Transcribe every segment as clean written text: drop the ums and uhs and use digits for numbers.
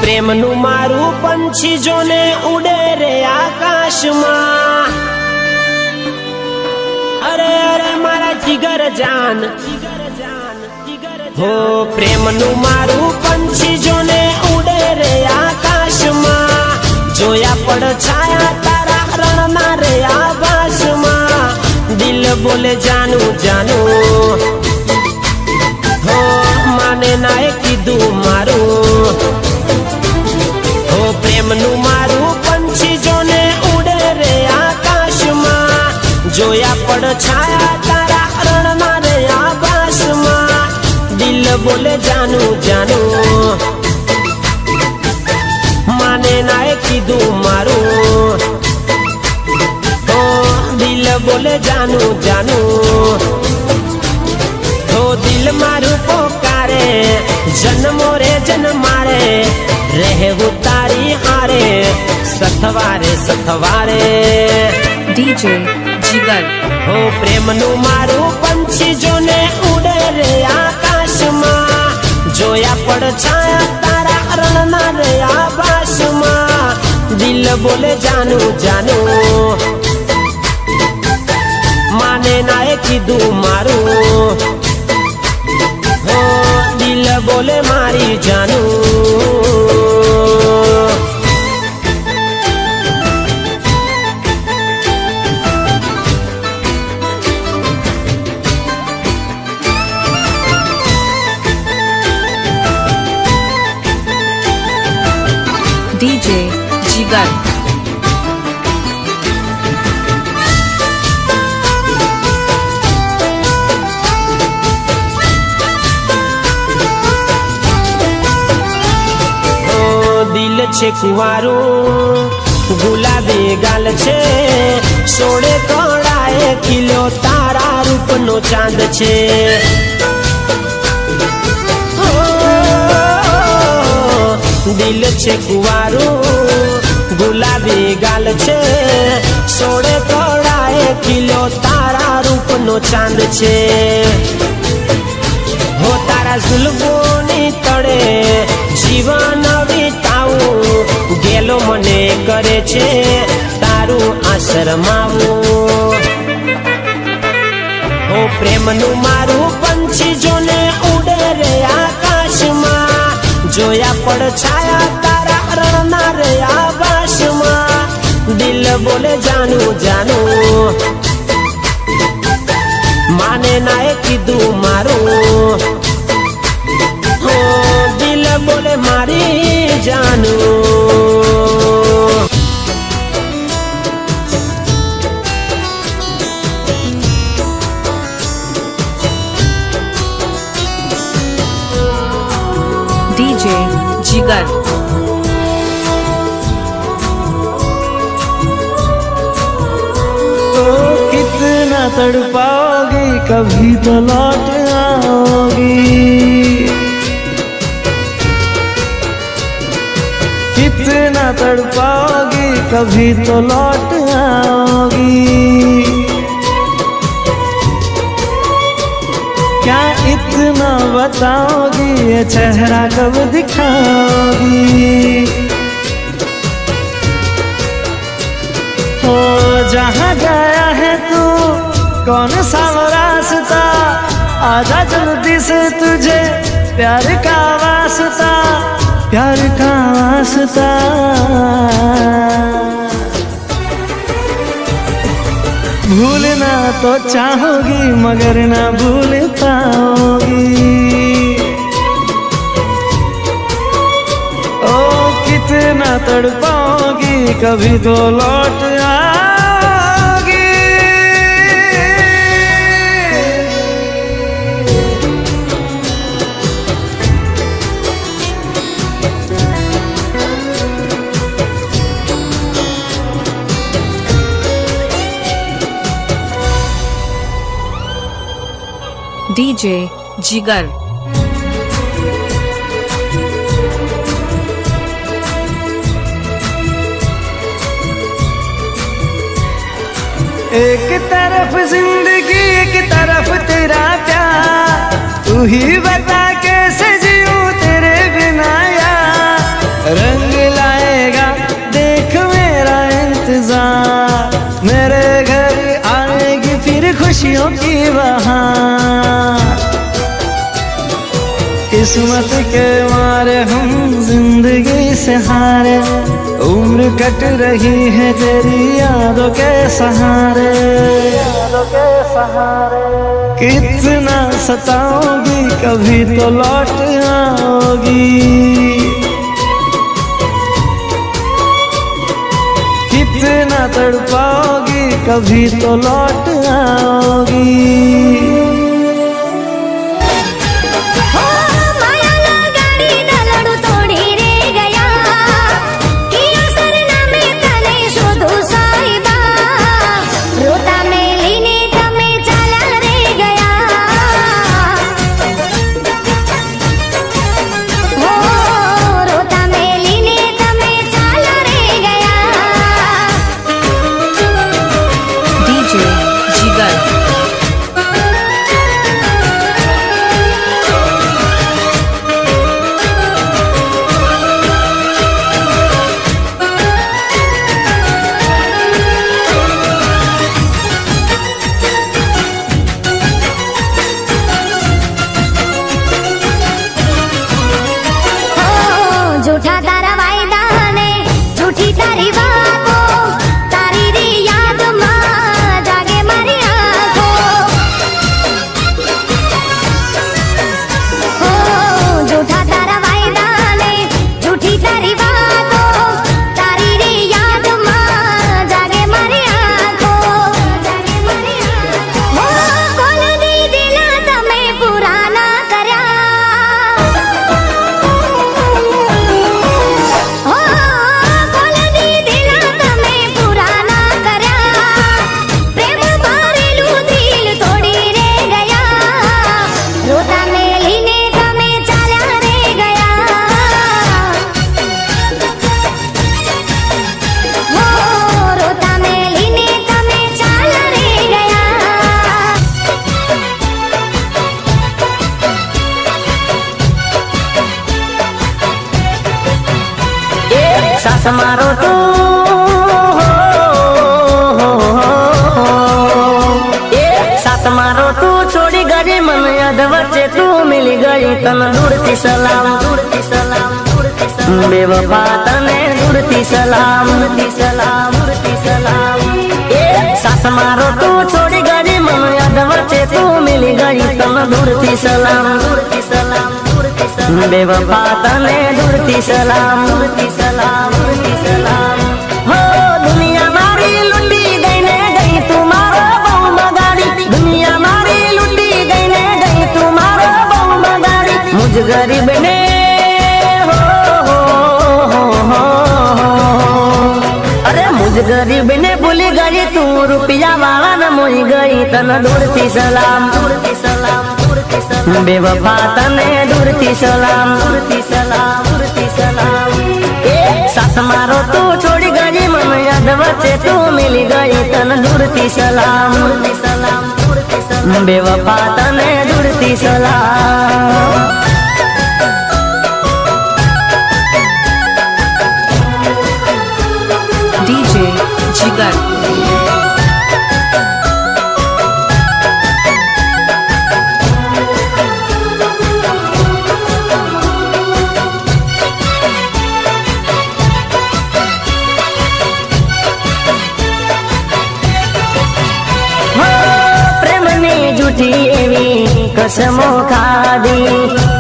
પ્રેમનું મારું પંછી જોને ઉડે રે આકાશમાં। અરે અરે મારા જીગર જાન હો, પ્રેમનું મારું પંછી જોને ઉડે રે આકાશમાં। જોયા પડછાયા તારા રણના રે આભાસમાં। દિલ બોલે જાનું જાનું હો, માને નાએ કીધું મારું હો। પ્રેમનું મારું પંછી જોને ઉડે રે આકાશમાં। જોયા પડછાયા તારા રણના રે આભાસમાં। દિલ બોલે જાનું જાનું માને નાએ કીધું મારું હો। દિલ બોલે જાનું જાનું હો। દિલ મારું પોકારે જન્મો રે જન્મારે રહેવું તારી હારે સથવારે સથવારે। DJ જીગર હો, પ્રેમનું મારું પંછી જોને ઉડે રે આકાશમાં। જોયા પડછાયા તારા રણના રે આભાસમાં। દિલ બોલે જાનું જાનું માને નાએ કીધું મારું હો। દિલ બોલે મારી જાનું। DJ જીગર દિલ છે કુવારું ગુલાબી ગાલ છે, સોળે કળાએ ખીલ્યો તારા રૂપનો ચાંદ છે। દિલ છે કુવારું ગુલાબી ગાલ છે, સોળે કળાએ ખીલ્યો તારા રૂપનો ચાંદ છે। હો, તારા ઝુલ્ફોની તળે જીવન વિતાવું ગેલો મને કરે છે તારું આશરમાવું હો। પ્રેમનું મારું પંછી જોને ઉડે રે આકાશમાં। જોયા પડછાયા તારા રણના રે આભાસમાં। દિલ બોલે જાનું જાનું માને નાએ કીધું મારું હો। દિલ બોલે મારી જાનું। DJ જીગર कितना तड़पाओगी कभी तो लौट आओगी। कितना तड़पाओगी कभी तो लौट आओगी। क्या इतना बताओगी ये चेहरा कब दिखाओगी। हो, जहाँ गया है तू कौन सा रास्ता, आजा जल्दी से तुझे प्यार का वास्ता, प्यार का वास्ता। भूलना तो चाहोगी मगर ना भूल पाओगी। ओ कितना तड़पाओगी कभी तो लौट आओगी। DJ જીગર एक तरफ जिंदगी एक तरफ तेरा प्यार, तू ही बता कैसे जीऊं तेरे बिना यार। खुशियों की बहार। किस्मत के मारे हम जिंदगी से हारे, उम्र कट रही है तेरी यादों के सहारे। कितना सताओगी कभी तो लौट आओगी, कितना तड़पाओगी कभी तो लौट आओगी। झूठा तारा वायदा ने झूठी तारी बातों, तारी री याद मां जागे मारी आंखों। हो झूठा तारा वायदा ने झूठी तारी बातों, तारी री याद मां जागे मारी आंखों। हो कोल दी दिला तमे पुराना कर्या, सास मारो तू सास मारो तू छोड़ी गई मन याद वच्चे तू मिली गई तन दूरती सलाम, दूरती सलाम, दूरती सलाम। बेवफा तने दूरती सलाम, दूरती सलाम, दूरती सलाम। सास मारो तू छोड़ी गई मन याद वच्चे तू मिली गई तन दूरती सलाम, दूरती सलाम, दूरती सलाम। बेवफा तने दूरती सलाम, दूरती सलाम, दूरती सलाम। हो दुनिया मारी लुटी गई ने गई तुम्हारा बहु मगाड़ी, दुनिया मारी लुटी गई ने गई तुम्हारा बहु मगाड़ी। मुझ गरीब ने हो अरे मुझ गरीब ने भूली गई तू रुपया वाला न मोई गई तन दूरती सलाम, दूरती सलाम, दूरती सलाम। बेवफा तने दूरती सलाम, दूरती सलाम, दूरती सलाम। सास मारो तू छोड़ी गई मन याद वच्चे तू मिली गई तन दूरती सलाम, दूरती सलाम, दूरती सलाम। बेवफा तने दूरती सलाम। डीजे जिगर। झूठी एवी कसमो खादी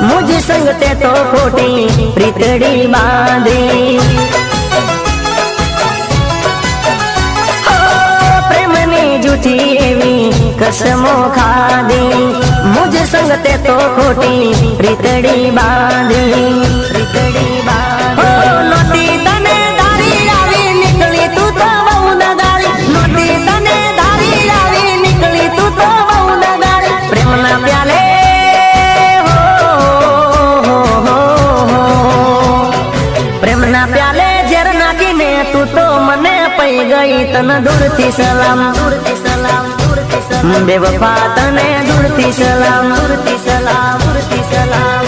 मुझ संग ते तो खोटी प्रीतड़ी बांधी। प्रेमनी झूठी एवी कसमो खादी मुझ संग ते तो खोटी प्रीतड़ी बांधी, प्रीतड़ी बांधी। नोटी तने दारी आवी निकली तू तो बहु नगारी, नोटी तने दारी आवी निकली तू तो बहु नगारी। प्रेम ना प्याले प्रेम ना प्याले जर नागिने तू तो मने पई गई तन दूरती सलाम, दूरती सलाम, दूरती सलाम। बेवफा तने दूरती सलाम, दूरती सलाम, दूरती सलाम।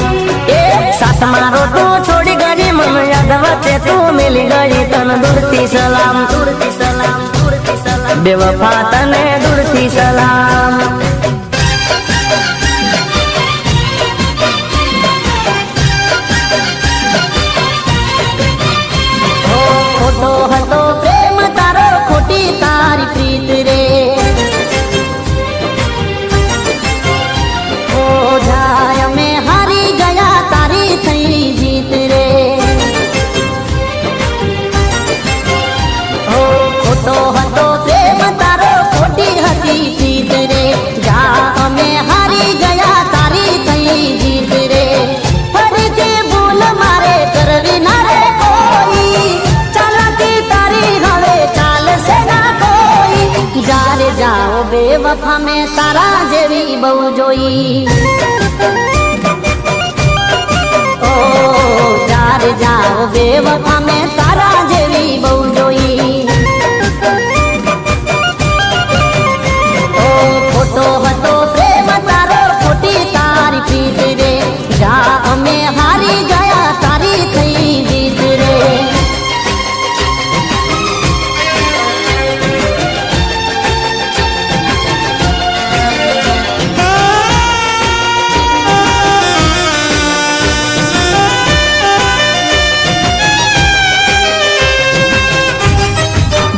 सास मारो तू छोड़ी गई मन याद वच्चे तू मिली गई तन दूरती सलाम, दूरती सलाम, दूरती सलाम। बेवफा तने दूरथी सलाम। खोटो हतो प्रेम तारो खोटी तारी प्रीत रे, हो जाय में हारी गया तारी थई जीत रे। हो खोटो हतो प्रेम तारो खोटी हती प्रीत रे, जा में हारी गया तारी थई जीत रे। फरीથી ભૂલ મારે કરવી ના રે કોઈ, ચાલતી તારી હવે ચાલશે ના કોઈ। જારે જાઓ બેવફા મેં તારા જેવી બહુ જોઈ, ઓ જારે જાઓ બેવફા મેં તારા જેવી બહુ જોઈ। ઓ ખોટો હતો પ્રેમ તારો ખોટી તારી પ્રીત રે, જા અમે હારી ગયા તારી થઈ જીત રે।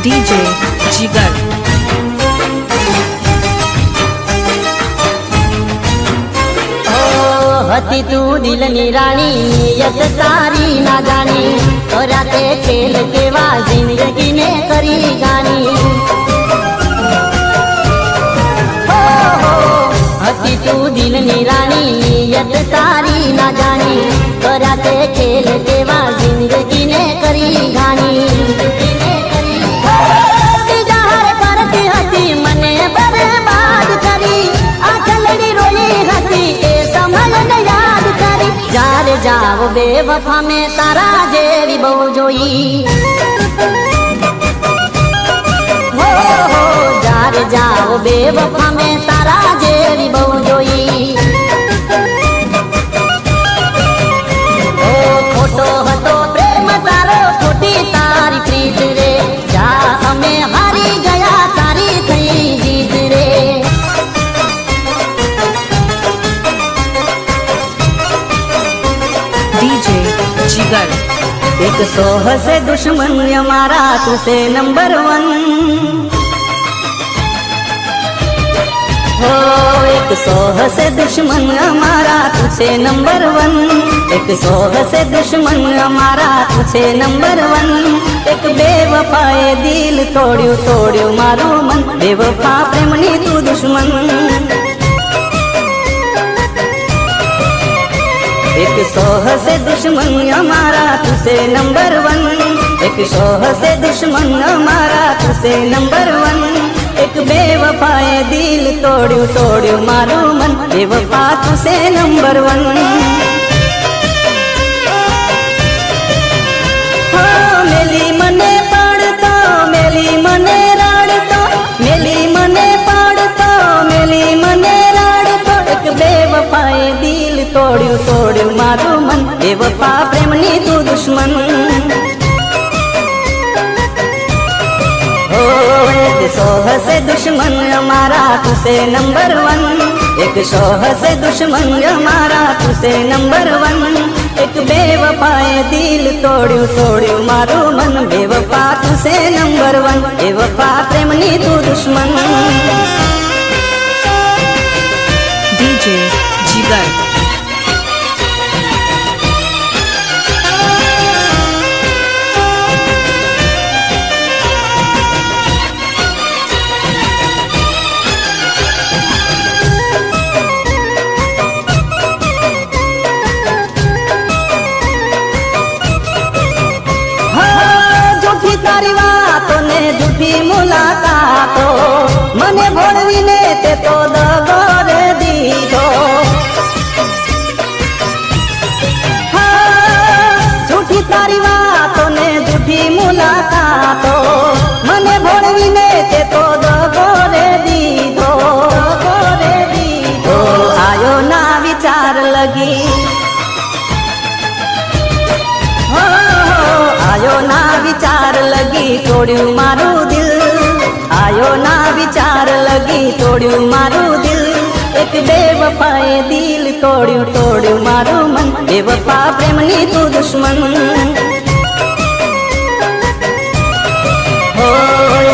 DJ Jigar. હતી તું દિલની રાણી, નિયત તારી ના જાણી, રાતે ખેલ કેવા જિંદગીને કરી ગાણી। હતી તું દિલની રાણી, નિયત તારી ના જાણી, રાતે ખેલ કેવા જિંદગીને કરી ગાણી। બીજા હાર કરતી હતી મને બરબાદ કરી, આ ચલડી રોઈ હતી એ સમયને યાદ કરી। જારે જાઓ બેવફા મેં તારા જેવી બહુ જોઈ, હો જારે જાઓ બેવફા મેં તારા જેવી બહુ જોઈ। ઓ ખોટો હતો પ્રેમ તારો ખોટી તારી પ્રીત રે, જા અમે હારી ગયા તારી થઈ જીત રે। DJ Jigar. एक सोह से दुश्मन हमारा तुझसे नंबर वन, हो एक सोह से दुश्मन हमारा तुझसे नंबर वन, एक सोह से दुश्मन हमारा तुझसे नंबर वन। एक बेवफाए दिल तोड़्યું तोड़્યું મારું મન, બેવફા પ્રેમની તું દુશ્મન। एक सोह से दुश्मन हमारा तुझसे नंबर वन, एक सोह से दुश्मन हमारा तुझसे नंबर वन। एक बेवफाए दिल तोड़્યું तोड़્યું મારું મન, બેવફા तुझसे नंबर वन। મેલી મને પાડતો મેલી મને રાડતો, મેલી મને પાડતો મેલી મને રાડતો। એક બેવફાએ દિલ તોડ્યું તોડ્યું મારું મન, બેવફા પ્રેમની તું દુશ્મન। हो एक सोह से दुश्मन हमारा तुझसे नंबर वन, एक सोह से दुश्मन हमारा तुझसे नंबर वन। एक बेवफाए दिल तोड़્યું તોડ્યું મારું મન, બેવફા तुझसे नंबर वन, બેવફા પ્રેમની તું દુશ્મન। DJ Jigar. જૂઠી તારી વાતો ને જૂઠી મુલાકાતો, મને ભોળવીને તે તો દગો રે દીધો। જૂઠી તારી વાતો ને જૂઠી મુલાકાતો, મને ભોળવીને તે તો દગો રે દીધો। આયો ના વિચાર લગી, आयो ना विचार लगी तोड़્યું મારું દિલ, આયો विचार लगी तोड़्યું મારું દિલ એક બેવફાએ દિલ તોડ્યું મારું મન બેવફા પ્રેમની તું દુશ્મન हो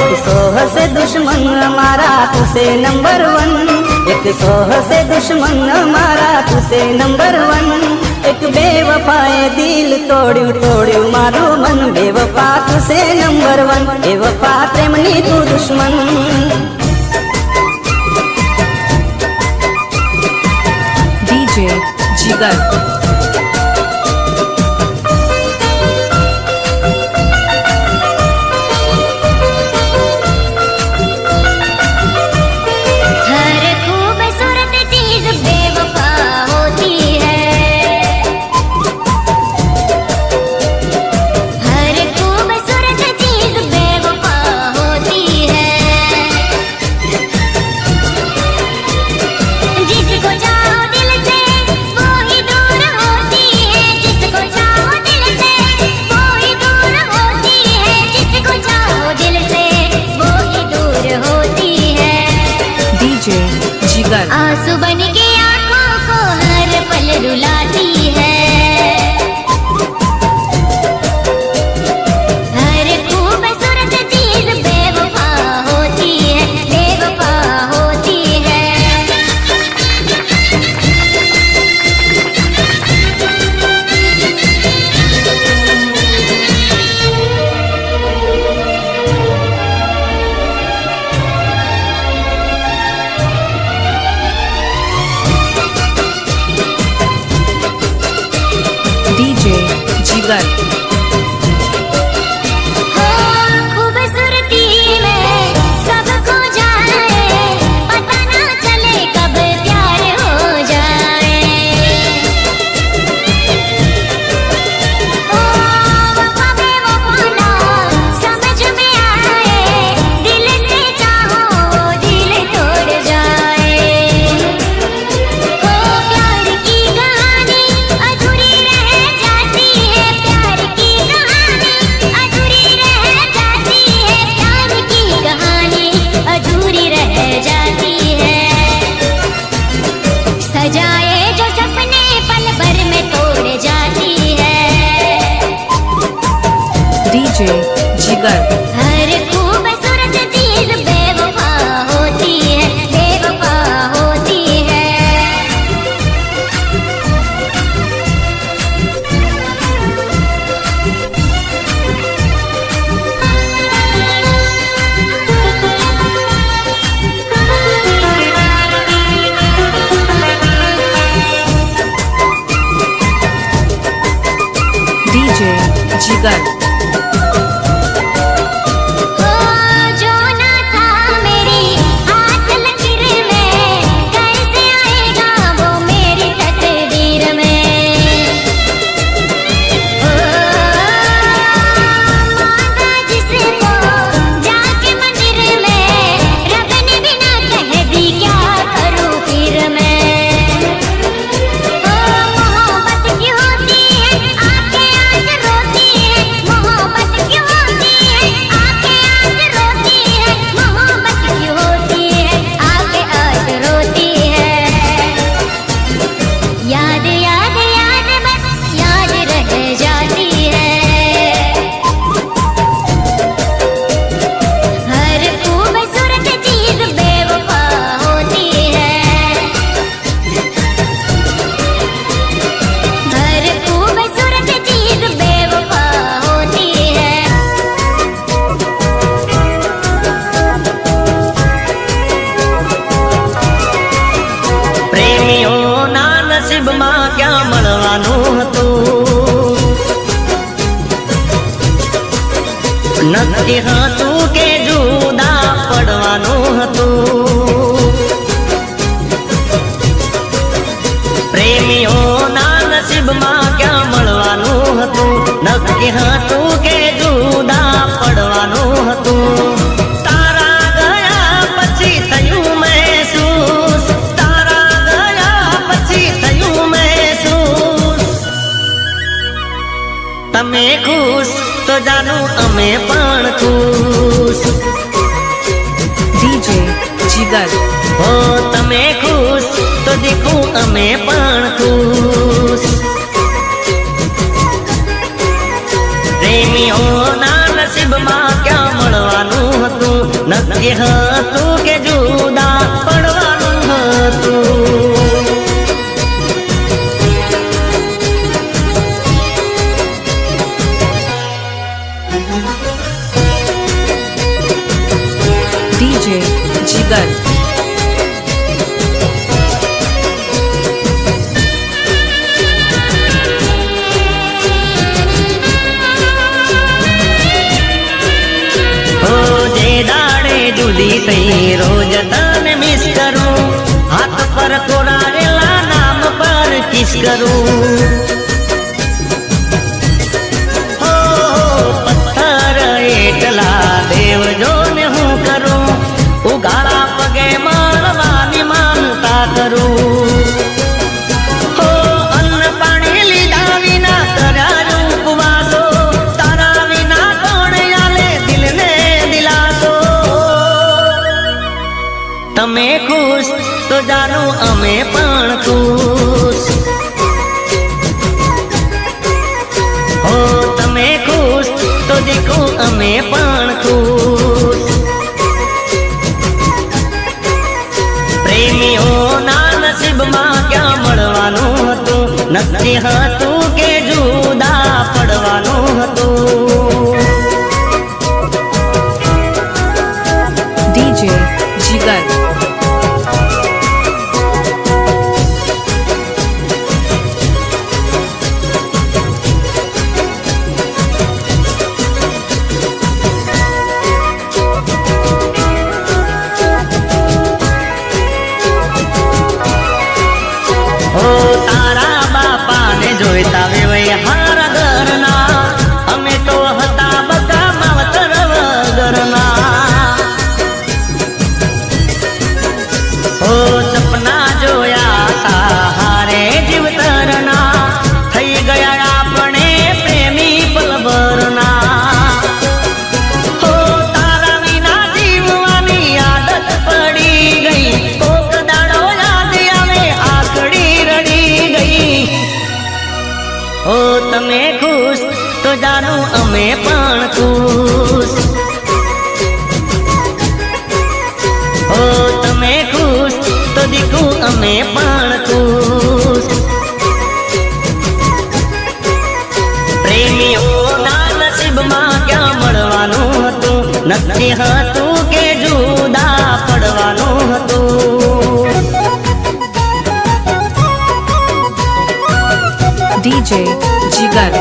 एक सोह से दुश्मन हमारा तुसे नंबर 1 एक सोह से दुश्मन हमारा तुसे नंबर 1 एक बेवफाए दिल तोड़્યું मारू मन बेवफा तुसे नंबर 1 बेवफा प्रेमनी तू दुश्मन DJ जिगर जिगर आंसू बन के आंखों को हर पल रुलाती है हर खूबसूरत चीज बेवफा होती है बेवफा होती है DJ जिगर खूबसूरती में सब खो जाए पता ना चले कब प्यार हो जाए ओ वफा बेवफा ना समझ में आए दिल से चाहो दिल तोड़ जाए ओ प्यार की कहानी अधूरी रह जाती है प्यार की कहानी अधूरी रह जाती है प्यार की कहानी अधूरी रह जाती है सजाए जो सपने पल भर में तोड़ जाती है DJ जिगर हर खूबसूरत चीज बेवफा होती है बेवफा होती है DJ जिगर हो जो ना था मेरी हाथ लकीर में कैसे आएगा वो मेरी तकदीर में ओ मांगा जिसको जाके मंदिर में रब ने भी ना कह दी क्या करूं फिर मैं ओ मोहब्बत की होती है आके आज रोती है मोहब्बत की होती है आके आज रोती है मोहब्बत की होती है आके आज रोती है याद याद याद बस याद रह जाती है हर खूबसूरत चीज बेवफा होती है हर खूबसूरत चीज बेवफा होती है પ્રેમીઓના નસીબમાં ક્યાં મળવાનું હતું નક્કી હતું કે જુદા પડવાનું હતું પ્રેમીઓના નસીબમાં ક્યાં મળવાનું હતું નક્કી હતું કે જુદા પડવાનું હતું તારા ગયા પછી થયું મહેસૂસ તારા ગયા પછી થયું મહેસૂસ તમે ખુશ તો જાનું અમે પણ ખુશ જીગર હો તમે ખુશ તો દીકું અમે પણ ખુશ પ્રેમીઓના નસીબમાં ક્યાં મળવાનું હતું નક્કી હતું કે જુદા પડવાનું હતું ડીજે જીગર જુદી થઈ રોજ તને મિસ કરું હાથ પર કોરાયેલા નામ પર કિસ કરું હો પથ્થર એટલા દેવ જોને હું કરું ઉગાડા પગે મારવાની માનતા કરું હો અન્ન પાણી લીધા વિના કર્યા ઉપવાસો તારા વિના કોણ આલે દિલને દિલાસો તમે ખુશ તો જાણો અમે પણ ખુશ હો તમે ખુશ તો દેખો અમે પણ ખુશ પ્રેમીઓના નસીબમાં ક્યાં મળવાનું હતું નક્કી હતું કે જુદા પડવાનું હતું ડીજે જીગર તારા બાપાને જોઈતા વેવાય હારા ઘરના અમે તો હતા બધા માવતર વગરના ઓ સપના જોયા તા હારે જીવતરના થઈ ગયા આપણે પ્રેમી પલભરના હો તારા વિના જીવવાની આદત પડી ગઈ કોક દાડો યાદ આવે આકડી રડી ગઈ ઓ તમે ખુશ તો જાણો અમે પણ ખુશ ઓ તમે ખુશ તો દીકું અમે પણ ખુશ પ્રેમીઓના નસીબમાં ક્યાં મળવાનું હતું નક્કી હતું કે જુદા પડવાનું હતું ડીજે જીગર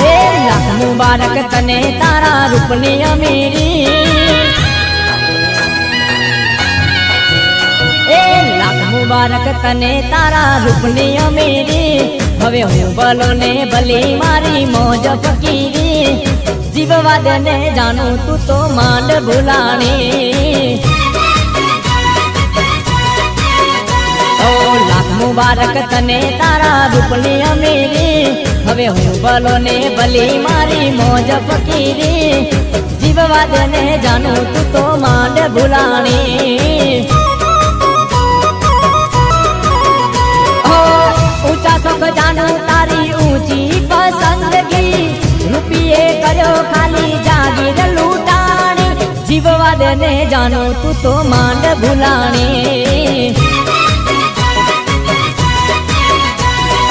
એ લાખ મુબારક તને તારા રૂપની અમીરી એ લાખ મુબારક તને તારા રૂપની અમીરી હવે હું ભલો ને ભલી મારી મોજ ફકીરી જીવવા દે ને જાણું તું તો માંડ ભૂલાણી ઓ લાખ મુબારક તને તારા રૂપની અમીરી હવે હું ભલો ને ભલી મારી મોજ ફકીરી જીવવા દે ને જાણું તું તો માંડ ભૂલાણી ઓ ઊંચા સુખ જાણું તારી ઊંચી પસંદગી રૂપિયે કર્યો ખાલી જાગીર લૂંટાણી જીવવા દે ને જાણું તું તો માંડ ભૂલાણી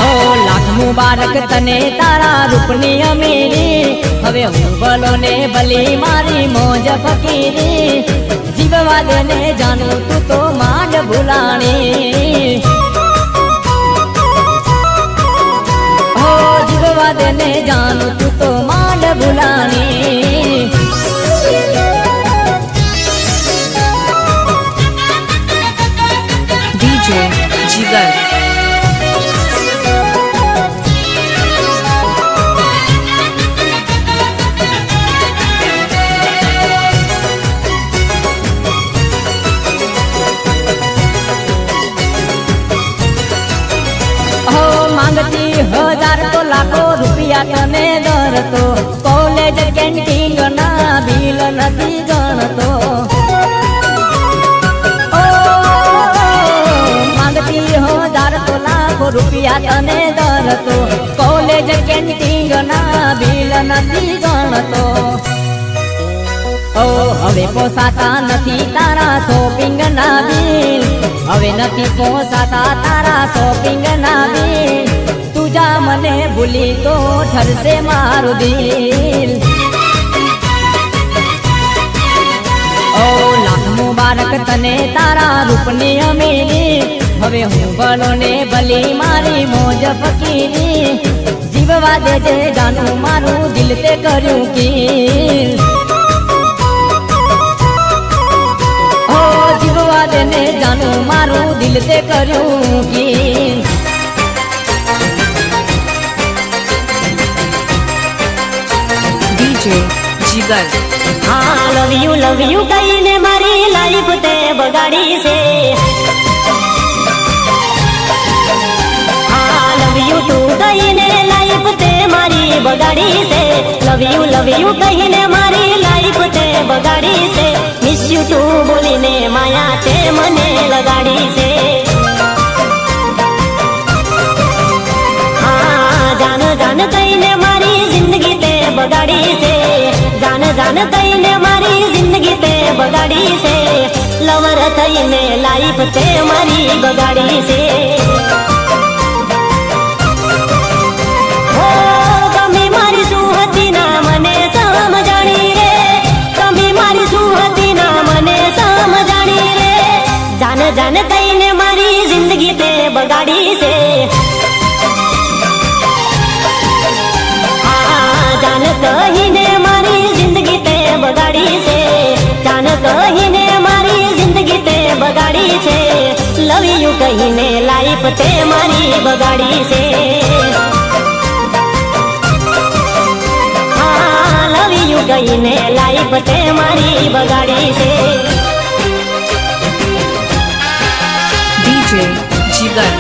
ઓ લાખ મુબારક તને તારા રૂપની અમીરી હવે હું ભલો ને ભલી મારી મોજ ફકીરી જીવવા દે ને જાણું તું તો માંડ ભૂલાણી હો જીવવા દે ને જાણું તું તો માંડ ભૂલાણી ડીજે જીગર માંગતી 1000 તો લાખો રૂપિયા તને ધરતો કોલેજ કેન્ટીન ના બિલ નથી ગણતો તને ડરતો કોલેજ કેન્ટીન ના બિલ નથી ગણતો ઓ હવે પોસાતા નથી તારા શોપિંગ ના બિલ હવે નથી પોસાતા તારા શોપિંગ ના બિલ તું જા મને ભૂલી તો ઠરશે મારું દિલ ઓ લાખ મુબારક તને તારા રૂપની અમીરી હવે હું ભલો ને ભલી મારી મોજ ફકીરી જીવવા દેજે જાનું મારું દિલ તે કર્યું કીલ ઓ જીવવા દેને જાનું મારું દિલ તે કર્યું કીલ DJ જીગર हाँ लव यू कहीने मारी लाइफ ते बगाड़ी से हाँ लव यू टू कहीने लाइफ ते मारी बगाड़ी से लव यू कहीने मारी लाइफ ते बगाड़ी से मिस यू टू बोलीने माया ते मने लगाड़ी से हाँ जान जान कहीने मारी जिंदगी ते बगाड़ी से जान जान कहीने मारी जिंदगी ते बगाड़ी से लवर थईने लाइफ ते मारी बगाड़ी से हो कमी मारी सुहती ना मने समजाणी रे कमी मारी सुहती ना मने समजाणी रे जान जान कहीने मारी जिंदगी ते बगाड़ी से जान कहीने मारी जिंदगी ते बगाड़ी से जान कहीने मारी जिंदगी ते बगाड़ी से लव यू कहीने लाइफ ते मारी बगाड़ी से हाँ लव यू कहीने लाइफ ते मारी बगाड़ी से DJ જીગર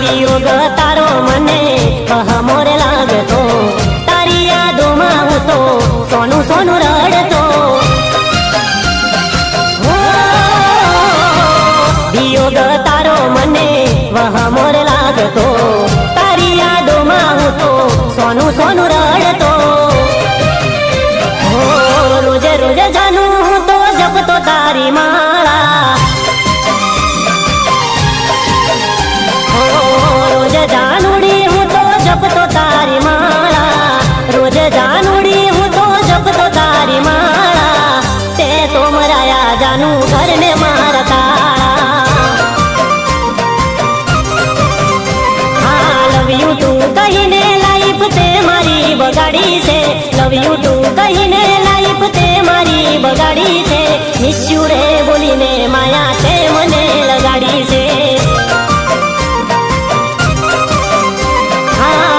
વિયોગ તારો મને બહમોર લાગતો તારી યાદોમાં હું તો સોનું સોનું રડતો વિયોગ તારો મને બહમોર લાગતો તારી યાદોમાં હું તો સોનું સોનું રડતો રોજે રોજે જાનું હું તો જપતો તારી માળા रोज जानूड़ी हूँ तो जप तो तारी माला रोज जानूड़ी हूँ तो जप तो तारी माला ते तो मराया जानू घर ने मारा तारा हाँ लव यू टू कहीने लाइफ ते मारी बगाड़ी से लव यू टू कहीने लाइफ ते मारी बगाड़ी से मिस यू रे बोलीने माया ते मने लगाड़ी से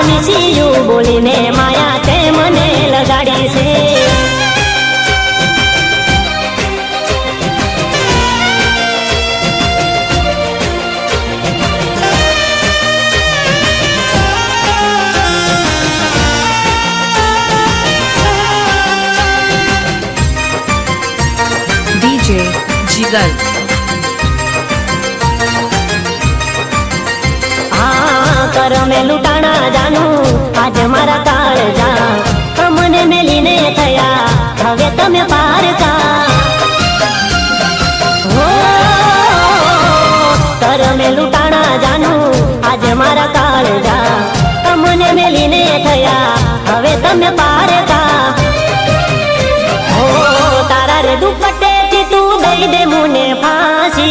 मिसी यू बोलीने माया ते मने लगाड़ी से DJ જીગર कर में लुटाना जानू आज मारा काल जा हमने मेलीने थया हवे तमे पार का हो कर में लुटाना जानू आज मारा काल जा हमने मेलीने थया हवे तमे पार का हो तारा रे दुपट्टे थी तू दई दे मुने फांसी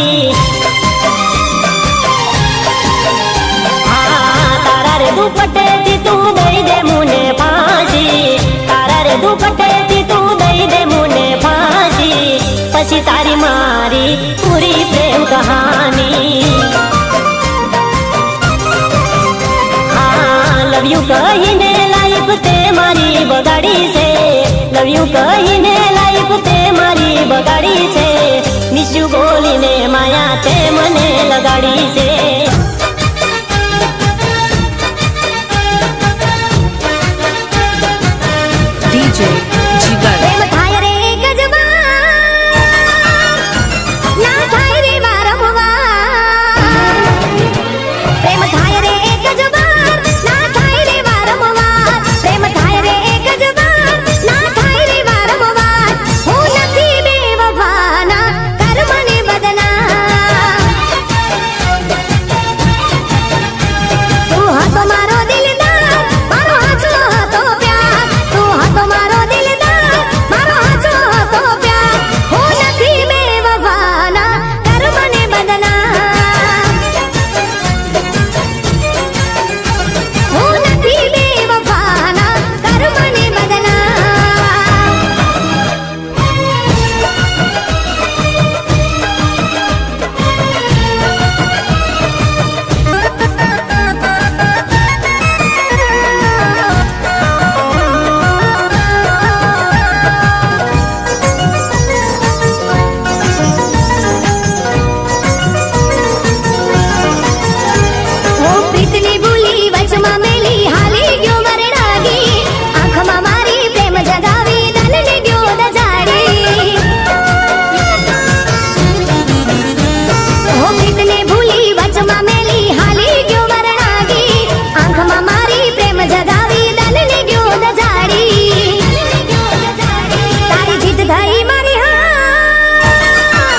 दुपट्टे थी तू दई दे मुने फांसी तारा रे दुपट्टे थी तू दई दे मुने फांसी पछी तारी मारी पूरी प्रेम कहानी हाँ लव यू कहीने लाइफ ते मारी बगाड़ी से लव यू कहीने लाइफ ते मारी बगाड़ी से मिस यू बोलीने माया ते ગાડી છે DJ Jigar. પ્રેમ થાય રે ગજબા ના થાય રે વારંવાર પ્રેમ થાય રે ગજબા ના થાય રે વારંવાર પ્રેમ થાય રે ગજબા ના થાય રે વારંવાર હું નથી બેવફાના કર મને બદનામ તું હતો મારો દિલદાર મારો હાચો હતો પ્યાર તું હતો મારો દિલદાર મારો હાચો હતો પ્યાર હું નથી બેવફાના કર મને બદનામ હું નથી બેવફાના કર મને બદનામ હું પ્રીતની ભૂલી વચમાં મેલી હાલી ગયો વરણાગી આંખમાં મારી પ્રેમ જગાવી દલને ગયો દજાડી હું પ્રીતને ભૂલી વચમાં મેલી હાલી ગયો વરણાગી આંખમાં મારી પ્રેમ જગાવી દલને ગયો દજાડી તારી જીત થઈ મારી હા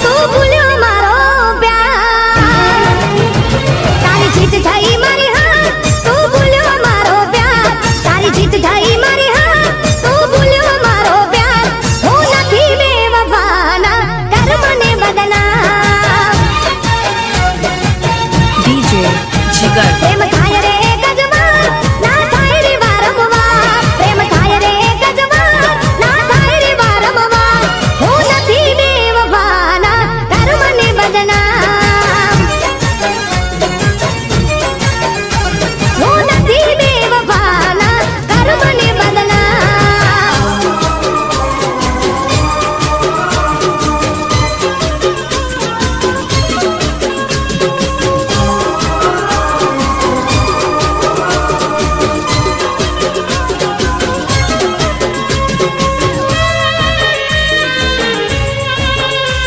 તું ભૂલ્યો મારો પ્યાર તારી જીત થઈ મારી હા તું ભૂલ્યો મારો પ્યાર તારી જીત થઈ મારી હા તું ભૂલ્યો મારો પ્યાર હું નથી બેવફાના કર મને બદનામ DJ Jigar. પ્રેમ થાય રે ગજબા ના થાય રે વારંવાર પ્રેમ થાય રે ગજબા ના થાય રે વારંવાર હું નથી બેવફાના કર મને બદનામ હું નથી બેવફાના કર મને બદનામ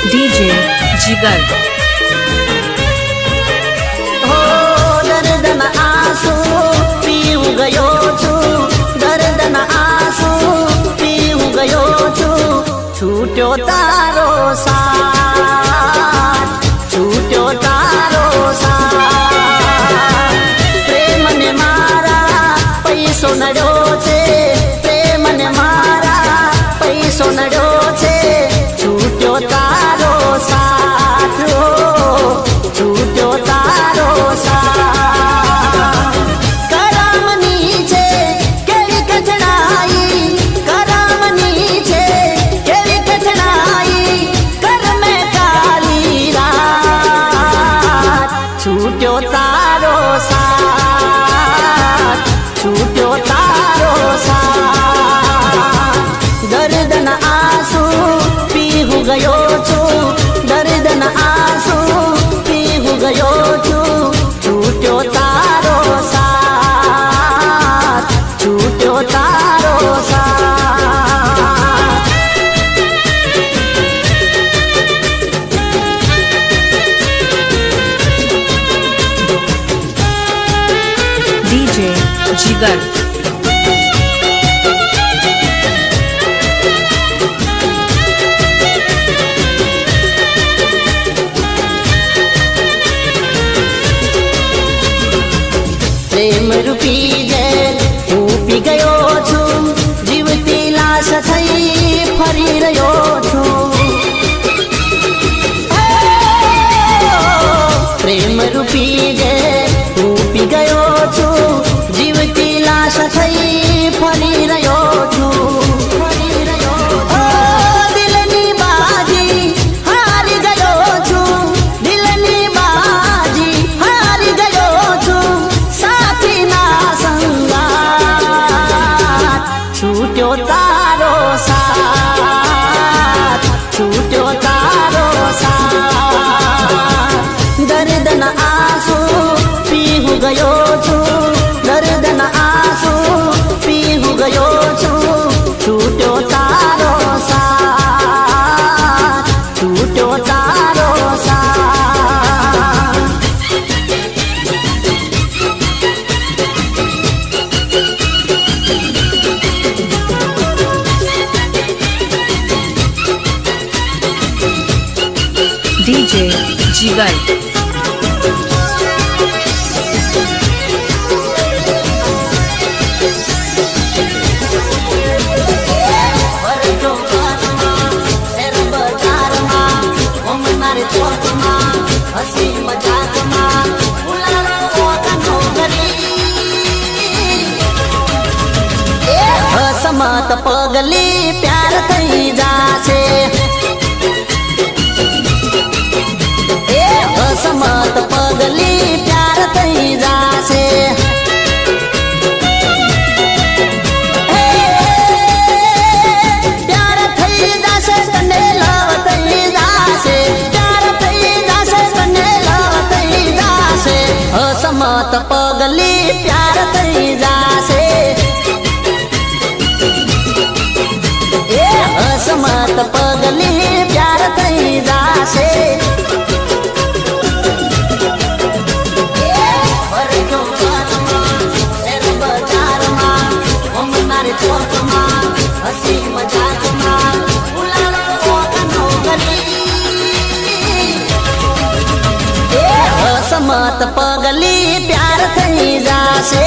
DJ Jigar. હો દર્દના આંસુ પીવું ગયો છું દર્દના આંસુ પીવું ગયો છું છૂટ્યો તારો સાથ છૂટ્યો તારો સાથ પ્રેમને મારા પૈસો નડ્યો છે પ્રેમને મારા પૈસો નડ્યો છે છૂટ્યો તારો સાથ ઓ, છૂટ્યો તારો સાથ કરામની છે કેવી કઠણાઈ કરામની છે કેવી કઠણાઈ કર મેં કાલી રાત છૂટ્યો તારો સાથ છૂટ્યો તારો સાથ દર્દના આંસુ પીવું ગયો છું દર્દના આંસુ પીવું ગયો છું છૂટ્યો તારો સાથ છૂટ્યો તારો સાથ DJ Jigar. પ્રેમ રૂપી જેલ હું પી ગયો છું જીવતી લાશ થઈ ફરી રહ્યો છું પ્રેમ રૂપી જેલ હું પી ગયો છું જીવતી લાશ થઈ ફરી રહ્યો છું દિલની બાજી હારી ગયો છું દિલની બાજી હારી ગયો છું સાથીના સંગાત છૂટ્યો તારો સાથ છૂટ્યો તારો સાથ DJ Jigar. સમત પગલી પ્યાર થઈ જાશે એ અસમત પગલી પ્યાર થઈ જાશે પ્યાર થઈ જાશે તને લવ થઈ જાશે પ્યાર થઈ જાશે તને લવ થઈ જાશે અસમત પગલી પ્યાર થઈ જાશે અસમત પગલી પ્યાર થઈ જાશે અસમત પગલી પ્યાર થઈ જાશે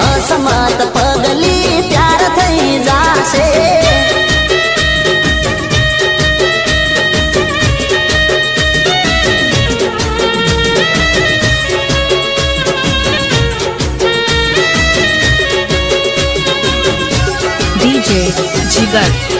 અસમત પગલી પ્યાર થઈ જાશે DJ Jigar.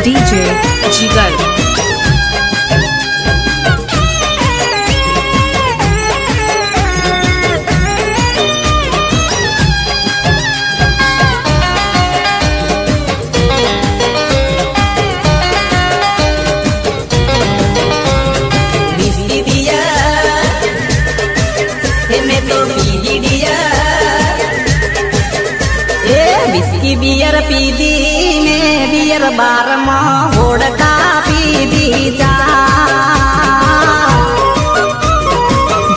DJ Jigar. Whisky दिया मैं तो पी दिया विस्की बियर पी दी मैं बियर बार में होड़का पी दी जा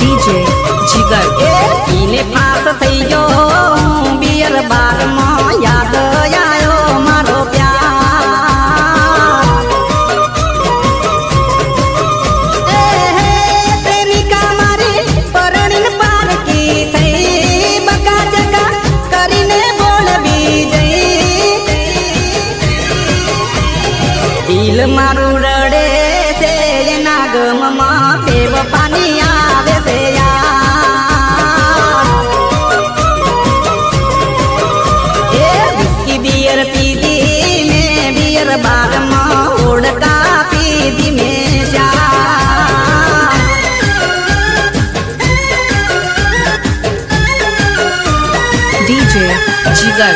DJ Jigar. पीने पास थई जो बियर बार में याद आयो मारो प्यार प्रेमिका मारी परણીन पार की थई बका जका करीने बोल भी जई दिल मारू रड़े से नागम मां देव पानी आवे से यार विस्की बियर पी दी मैं बियर बार में उड़का पी दी मैं जा DJ Jigar.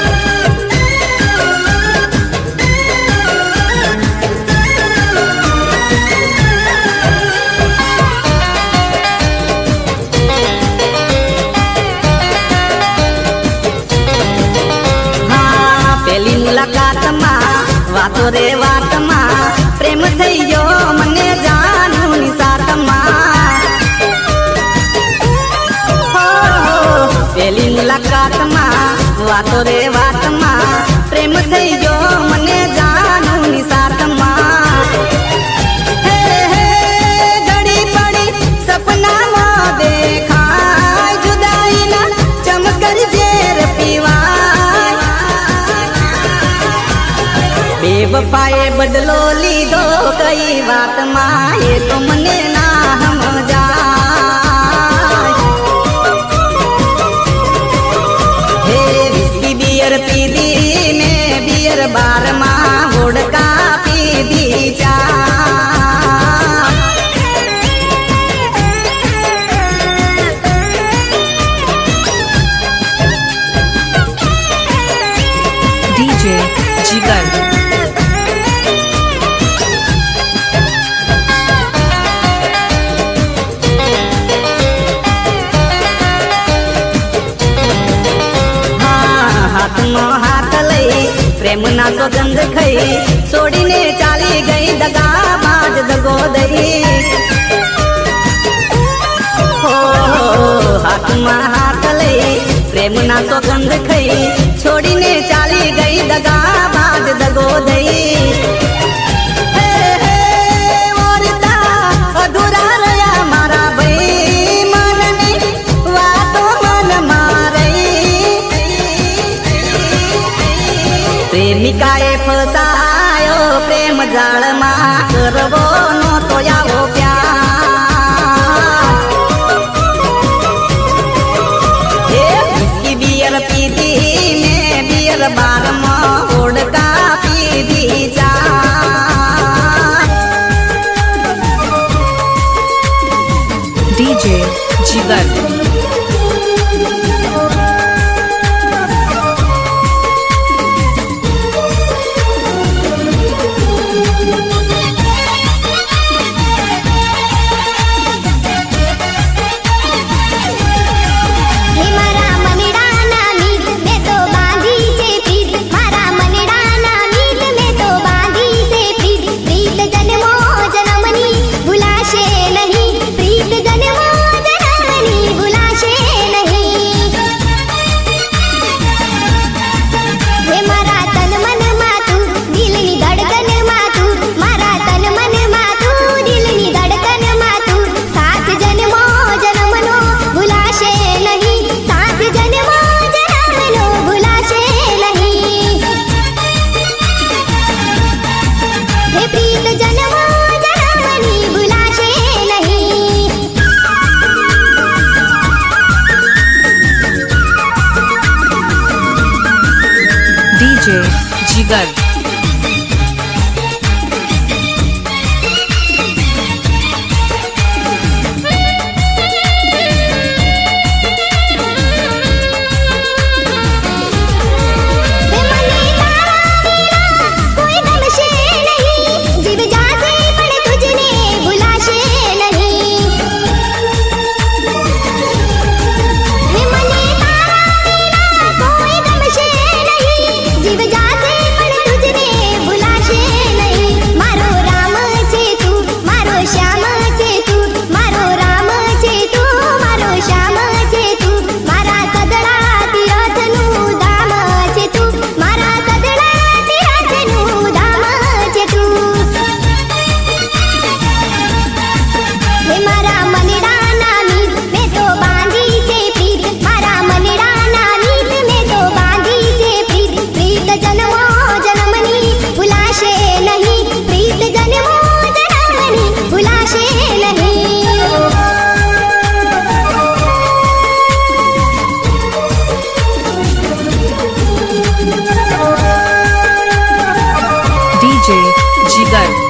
हाँ पहली मुलाकात में वातो रे वात में प्रेम थई जो मने जानू ની સાથ માં पहली मुलाकात में वातो रे वात में प्रेम थई जो मने जानू ની સાથ માં घड़ी पड़ी सपना में देखा जुदाई ना चमकर जेर पीवा बेवफाए बदलो लीधो कई बात मां ये तो मने ना हम जा हे विस्की बियर पी दी मैं बियर बार मां होड़का पी दी जा DJ Jigar. हाथ में हाथ लई प्रेम ना सुगंध खई छोड़ीने चाली गई दगा बाज दगो दई हो हाथ में हाथ लई प्रेम ना सुगंध खई छोड़ीने चाली गई दगा बाज दगो दई अधूरा रया मारा भाई मननी वातो मन मारई प्रेमिकाए फसायो प्रेम जाल में करवो नो तो आवो प्यार विस्की बियर पी दी मैं बियर बार में ओड़का पी दी जा DJ Jigar. हे मारा मनडा ना मीत में तो बांधी से प्रीत मारा मनडा ना मीत में तो बांधी से प्रीत प्रीत जन्मो जन्मनी भुलाशे नहीं प्रीत जन्मो जन्मनी भुलाशे नहीं हे मारा तन मन मातू दिलनी धड़कन मातू मारा तन मन मातू दिलनी धड़कन मातू साथ जन्मो जन्मनो भुलाशे नहीं साथ जन्मो जन्मनो भुलाशे नहीं हे प्रीत जन्मो जन्मनी भुलाशे नहीं DJ Jigar. जिगर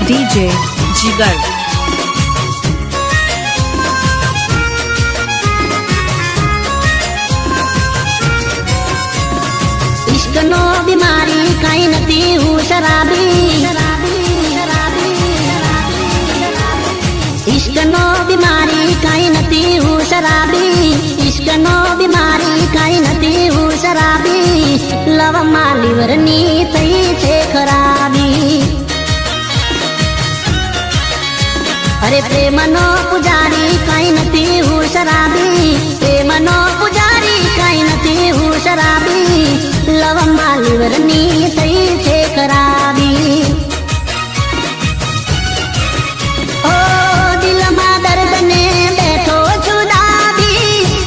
डीजे जिगर इश्क नो बीमारी काई नती हूँ शराबी इश्क नो बीमारी काई नती हूँ शराबी इश्क नो बीमारी काई नती हूँ शराबी लव माली वरनी थई छे खराबी अरे प्रेम नो पुजारी काई नती हूँ शराबी प्रेम नो पुजारी काई नती हूँ शराबी लव माली वरनी थई छे खराबी ओ दिल मा दर्द ने बैठो छुदाबी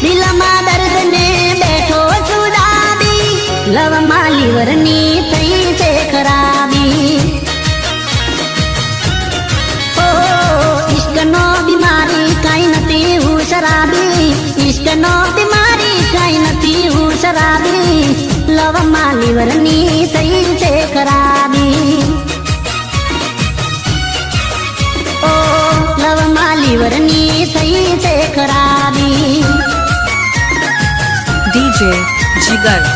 दिल मा दर्द ने बैठो छुदाबी लव माली वरनी थई छे खराबी इश्क नो बीमारी काई नती हूँ शराबी इश्क नो बीमारी काई नती हूँ शराबी लव माली वरनी थई छे खराबी ओ लव माली वरनी थई छे खराबी डीजे जिगर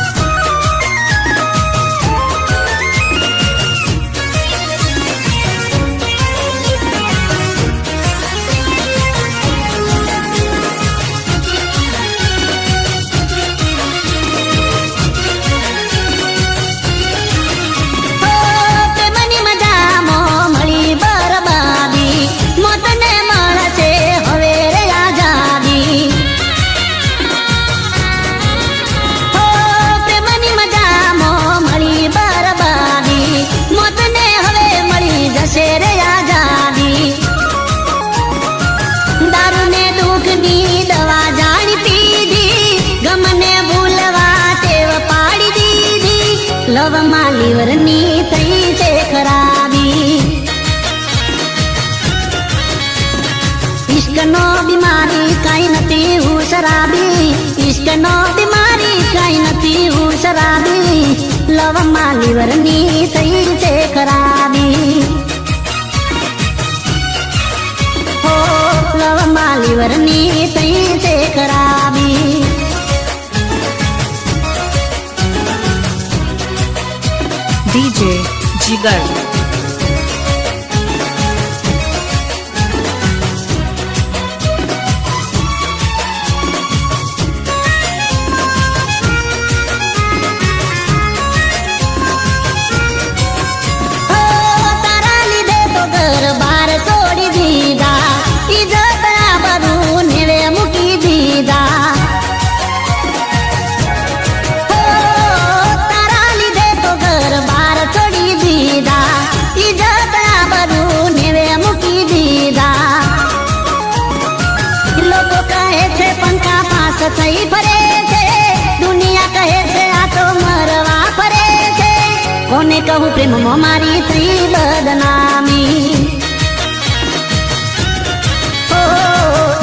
लव माली वरनी थई छे खराबी इश्क नो बीमारी काई नती हूँ शराबी इश्क नो बीमारी काई नती हूँ शराबी लव माली वरनी थई छे खराबी हो लव माली वरनी थई छे खराबी डीजे जिगर तारा लीधे तो घर बार छोड़ी दीदा इज्जत आबरू नेवे मुकी दीदा तारा लीधे तो घर बार छोड़ी दीदा इज्जत आबरू नेवे मुकी दीदा लोग कहे छे पंखा पास थई फरे छे दुनिया कहे छे आ तो मरवा फरे छे कोने कहूँ प्रेम मो मारी थई बदनामी ओ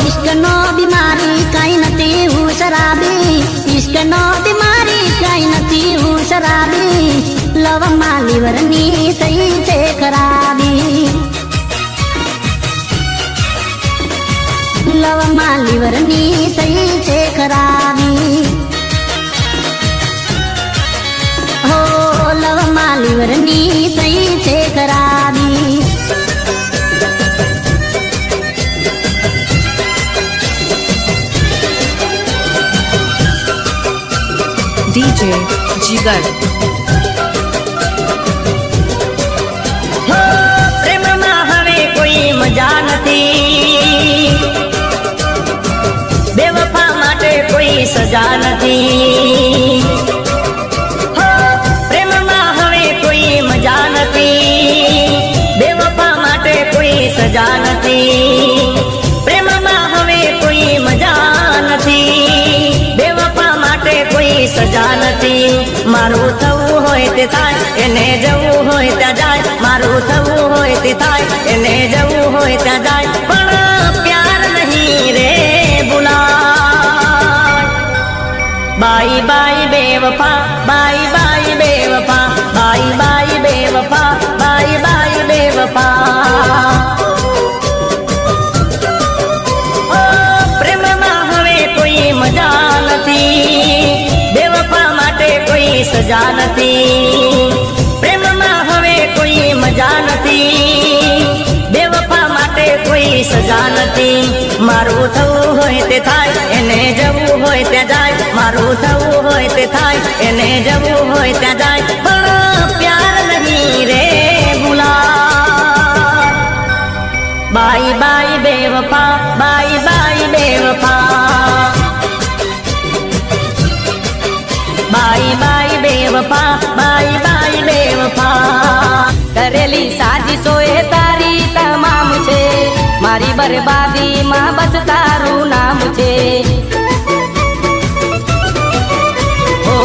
इश्क नो बीमारी काई नती हूँ शराबी इश्क नो बीमारी काई नती हूँ शराबी लव माली वरनी थई छे ખરાબી હો લવમાં લીવરની થઈ છે ખરાબી DJ Jigar. પ્રેમમાં હવે કોઈ મજા નથી, બેવફા માટે કોઈ સજા નથી. પ્રેમમાં હવે કોઈ મજા નથી, બેવફા માટે કોઈ સજા નથી. પ્રેમમાં હવે કોઈ મજા નથી, બેવફા માટે કોઈ સજા નથી. મારું થવું હોય તે થાય, એને જવું હોય ત્યાં જાય. મારું થવું હોય તે થાય, એને જવું હોય ત્યાં જાય. પણ પ્યાર નહીં રે ભૂલાય. બાય બાય બેવફા, બાય બાય બેવફા, બાય બાય બેવફા, બાય બાય બેવફા. પ્રેમમાં હવે કોઈ મજા નથી, બેવફા માટે કોઈ સજા નથી. પ્રેમમાં હવે કોઈ મજા નથી, બેવફા માટે કોઈ સજા નથી. મારું થવું હોય તે થાય, એને જવું હોય ત્યાં જાય. મારું થવું હોય તે થાય, એને જવું હોય ત્યાં જાય. પણ પ્યાર નહીં રે ભૂલાય. બાય બાય બેવફા, બાય બાય બેવફા, બાય બાય બેવફા, બાય બાય બેવફા. કરેલી સાજીશો એ તારી તમામ છે, મારી બરબાદીમાં બસ તારું નામ છે. ઓ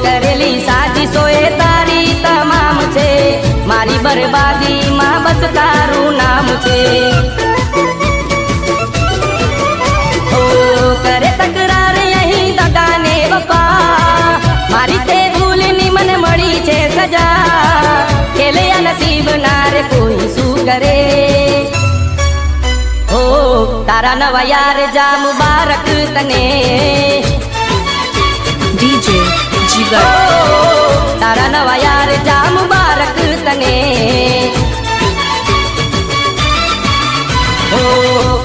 કરેલી સાજીશો એ તારી તમામ છે, મારી બરબાદીમાં બસ તારું નામ છે. ઓ કરે તકરાર અહીં દગાને વફા, મારી તે ભૂલની મને મળી છે સજા. ખેલયા નસીબ ના રે કોઈ શું કરે. ઓ તારા નવા યાર જા મુબારક તને. DJ Jigar. તારા નવા યાર જા મુબારક તને. ઓ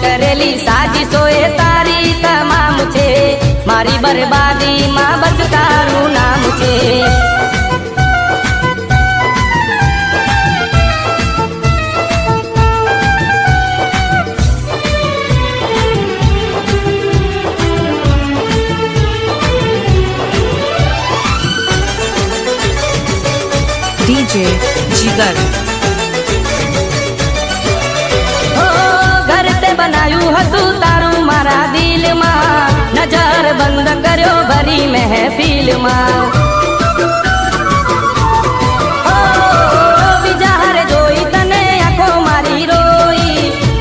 કરેલી સાજીશો એ તારી તમામ છે, મારી બરબાદીમાં બસ તારું નામ છે. DJ Jigar. ઓ ઘર તે બનાયું હતું તારું મારા દિલમાં, નજર બંધ કર્યો ભરી મહેફિલમાં. ઓ બીજા હારે જોઈ તને આંખો મારી રોઈ,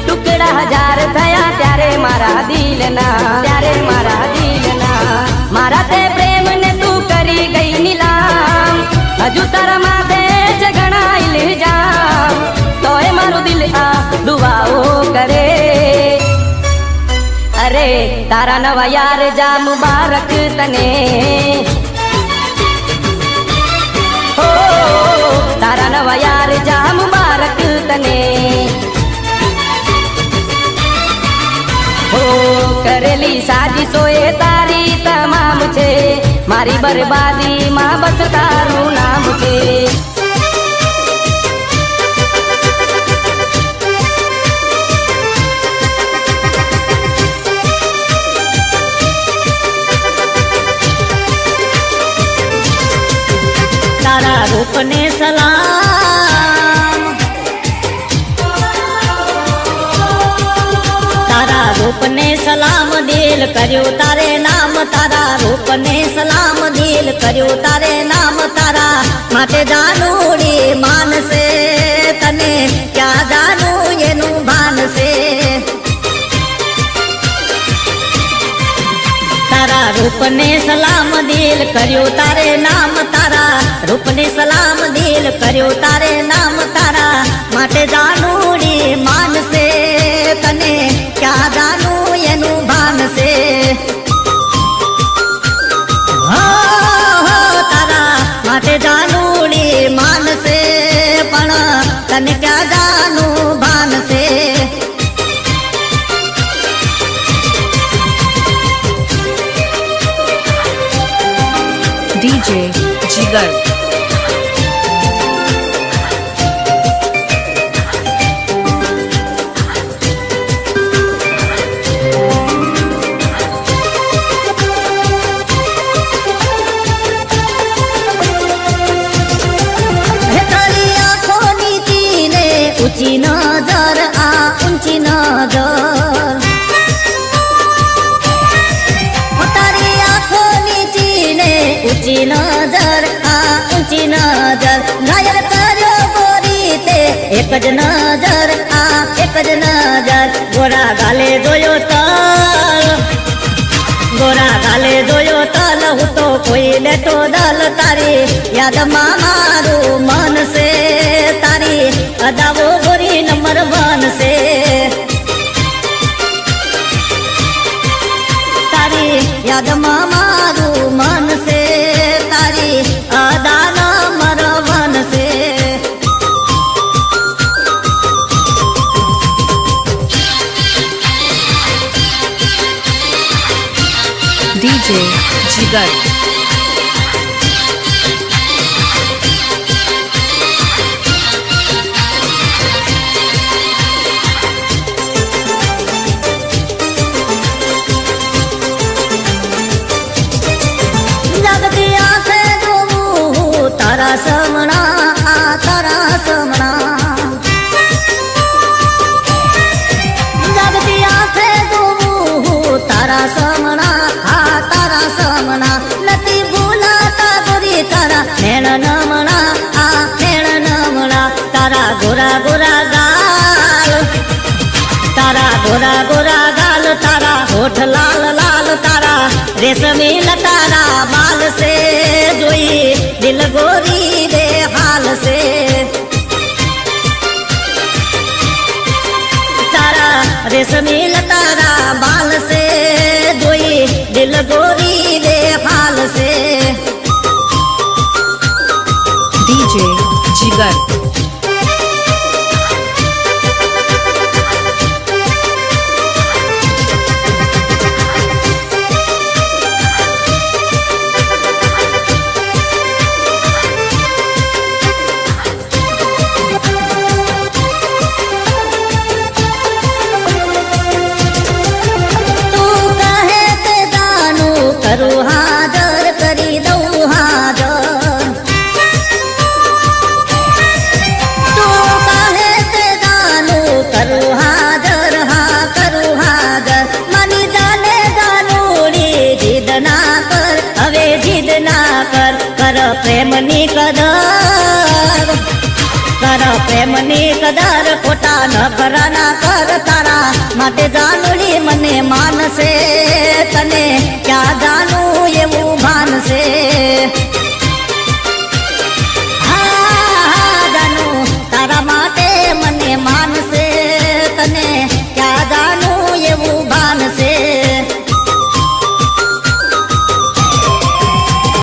ટુકડા હજાર થયા ત્યારે મારા દિલના, ત્યારે મારા દિલના. મારા તે પ્રેમને તું કરી ગઈ નીલામ, હજુ તારા માથે જ ઘણા ઇલ્જામ. તોય મારું દિલ આ દુઆઓ કરે. અરે તારા નવા યાર જા મુબારક તને. હો તારા નવા યાર જા મુબારક તને. હો કરેલી સાજીશો એ તારી તમામ છે, મારી બરબાદીમાં બસ તારું નામ છે. તારા રૂપને સલામ, તારા રૂપને સલામ દિલ કર્યું તારે નામ. તારા રૂપને સલામ દિલ કર્યું તારે નામ. તારા માટે જાનુડી માનસે, તને ક્યાં જાનું એનું ભાનસે. તારા રૂપને સલામ દિલ કર્યું તારે નામ. તારા રૂપને સલામ દિલ કર્યું તારે નામ. તારા માટે જાનુડી માનસે, તને ક્યાં જાનું એનું ભાનસે. જીગર હે તારી આંખો નીચી ને ઊંચી નજર આ ઊંચી નજર તારી આંખો નીચી ને ઊંચી નજર આ ઊંચી નજર ઘાયલ કર્યો ગોરી તે એક જ નજર આ એક જ નજર ગોરા ગાલે જોયો તલ ગોરા ગાલે જોયો તલ હું તો કોઈ લેતો દલ તારી યાદમાં મારું મન છે તારી અદાવો ગોરી નંબર 1 છે તારી યાદમાં મારું મન છે તારી અદા નંબર 1 છે ડીજે જીગર જાગતી આંખે જોવું તારા સમણા આ તારા સમણા જાગતી આંખે જોવું તારા સમણા આ તારા સમણા નથી ભૂલાતા ગોરી તારા નેણ નમણા આ નેણ નમણા તારા ગોરા ગોરા ગાલ તારા ગોરા ગોરા ગાલ તારા હોઠ લાલ લાલ તારા રેશમી લતારા બાલ સે જોઈ દિલ ગોરી બે હાલ સે તારા રેશમી લતારા બાલ સે જોઈ દિલ ગોરી બે હાલ સે ડીજે જીગર તું કહે તે જાનું કરું હાજર કરી દઉં હાજર તું કહે તે જાનું કરું હાજર હા કરું હાજર માની જાને જાનુડી જીદ ના કર હવે જીદ ના કર કર પ્રેમની કદર કર પ્રેમની કદર ખોટા ન કરા ના કર તારા માટે જાનુડી